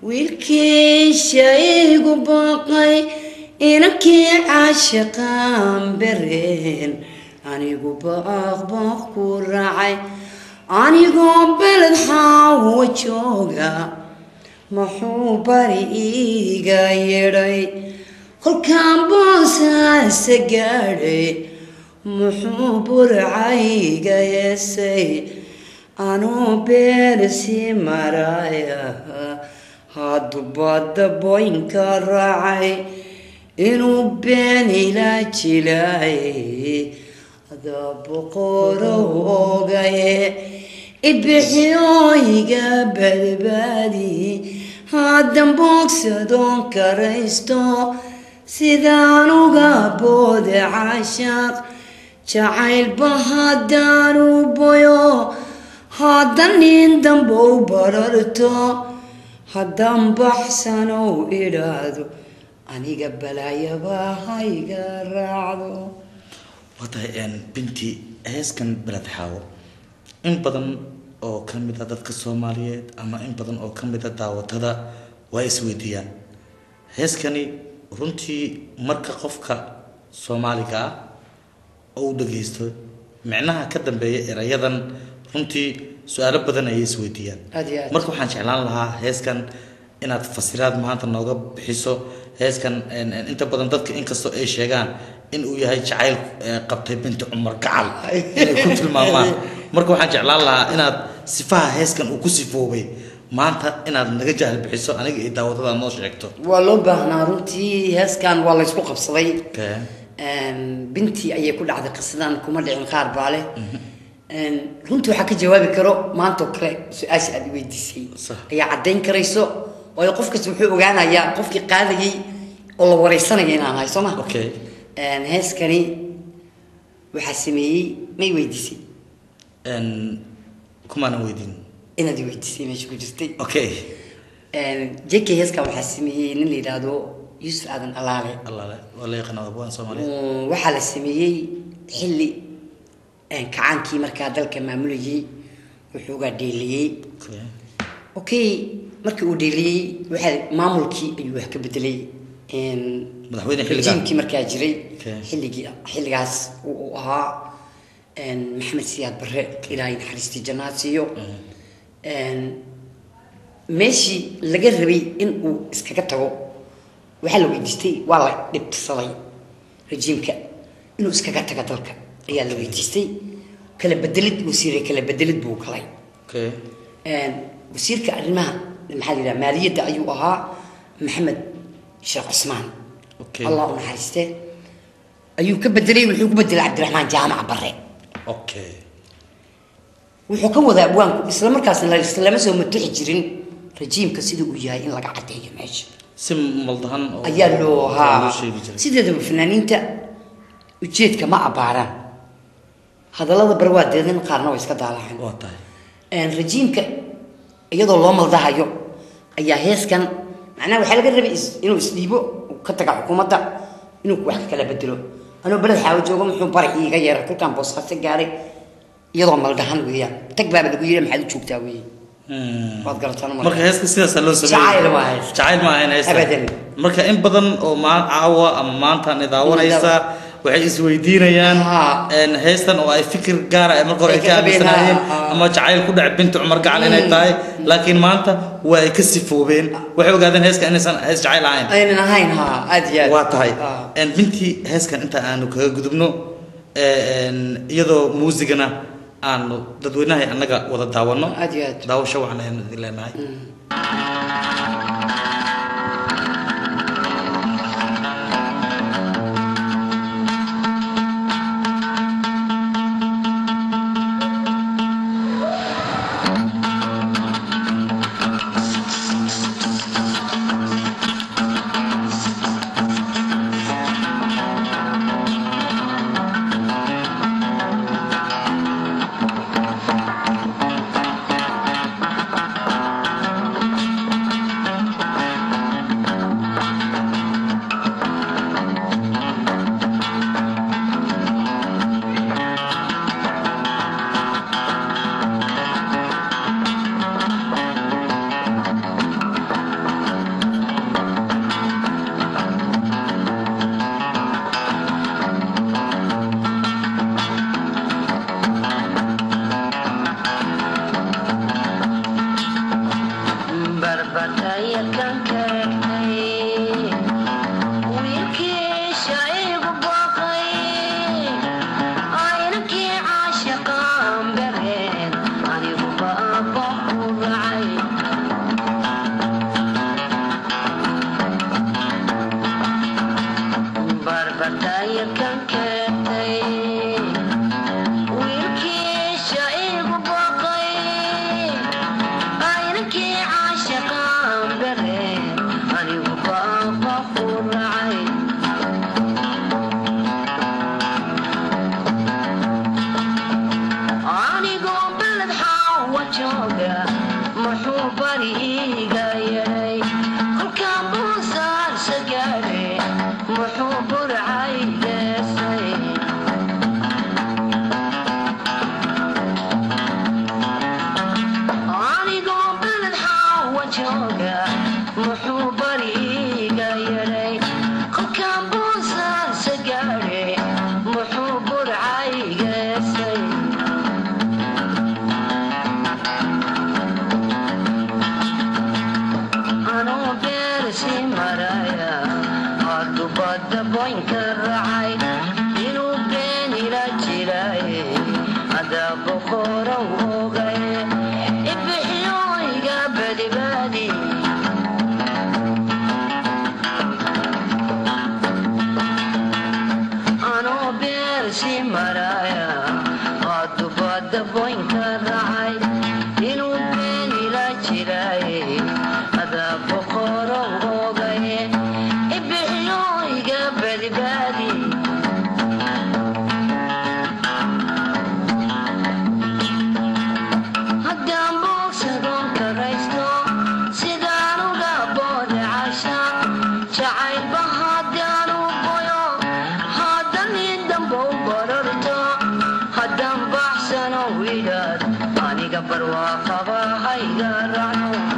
wiilkii shaygu baqay inankii caashaqaan bareen anigu baaq ku raacay anigoo beled xaawo jooga muxuu bari iga yeedhay kolkaan boosaase gaadhay muxuu burcayga yeesay anuu beersi maraya haddu badda boynka raacay inuu been ila jilaayay ada boqorow ogaye ibixiyooyiga badbaadi haddan bogsadoon karaysto sidaan uga boode caashaaq jacaylba haddaanu boyo haddan nin dambow bararto haddan baxsanow idhaahdo aniga balaayaba hayga raacdo watahay binti heeskan beled xaawo in badan oo ka mid ah dadka Soomaaliyeed ama in badan oo ka mid ah daawatada way isweydiiyaan heeskani runtii marka qofka Soomaaliga oo dhageysto macnaha ka dambeeya erayadan runtii su'aalo badan ay isweydiiyaan marka waxaan jeclaan lahaa heeskan inaad fasiraad maanta nooga bixiso heeskan inta badan dadka inkastoo ay sheegaan in uu yahay jacayl qabtay binti Umar Gacal inay ku tilmaamaan marka waxaan jeclaan lahaa inaad sifaha heeskan uu ku sifoobay maanta inaad naga jahal bixiso aniga iyo daawadada noo sheegto waa loo baahnaa runtii heeskan waa la isku qabsaday binti ayay ku dhacday qisadan kuma dhicin qaar baale runtii waxa ka jawaabi karo maanta oo kale su'aasha aad weydiisay ayaa cadeyn karayso oo qof kasta wuxuu ogaanayaa qofkii qaadayay oo la wareysanaya inaan ahay Soomaa heeskani waxa sameeyay may weydiisay kuma aan weydiin inaad weydiisay meesha ku jirtay jeekay heeska waxa sameeyay nin la yiraahdo Yusuf Aadan Allaale wala yaqaan abaan Soomaaliyeed waxa la sameeyay xilli kacaankii markaa dalka maamulayay wuxuu ga dheeliyay markii uu dheeliyay waxa maamulkii ayuu wax ka bedelay madaxweyne xilligii markaa jiray xilligaas uu ahaa Maxamed Siyaad Barre ilaahay naxariistii jannaatiyo meeshii laga rabay in uu iskaga tago waxa la weydiistay waa la dhibsaday rejiimka inuu iskaga tago dalka ayaa la weydiistay kala bedelid wasiirka kala bedelid buu kalay wasiirka arrimaha maxaa la yiraahdaa maaliyadda ayuu ahaa Maxamed Sheekh Cusmaan Allah u naxariiste ayuu ka bedelay wuxuu ku bedelay Cabdiraxmaan Jaamac Barre wuxuu ka wadaa abwaanku isla markaasna lama soo matuxi jirin rejiimka sidii uu yahay in laga cadeeyo meesha sim maldahan ayaa loo haa sideedaba fanaaniinta ujeedka ma abaaraan hadallada barwaadeedan qaarna way iska daalaxan waa tahay rejiimka iyadoo loo maldahayo ayaa heeskan macnaha waxa laga rabay inuu isdhiibo ka taga xukuumadda inuu wax kala bedelo anoo balad xaawo joogo muxuu bari iga yeeray kulkaan boosqaas gaaray iyadoo maldahan weeyaan tag baa lagu yiri maxaad u joogtaa weey waad garataan marka heeska sidaas loo sameeyay jacayl ma ahayn heeska marka in badan oo caawa ama maanta nidaawanaysa waxay isweydiinayaan heestan oo ay fikir gaar ah marka hore ka aaminsanayeen ama jacayl ku dhac binti Umar Gacal inay tahay laakiin maanta way ka sifoobeen waxay ogaadeen heeska inaysan hees jacayl ahayn aynan ahayn aad iyo waa tahay binti heeskan inta aanu kaga gudubno iyadoo muusigana aanu dadweynaha anaga wada daawano daawasho waxaan leenahay Barwa qaba hayga rano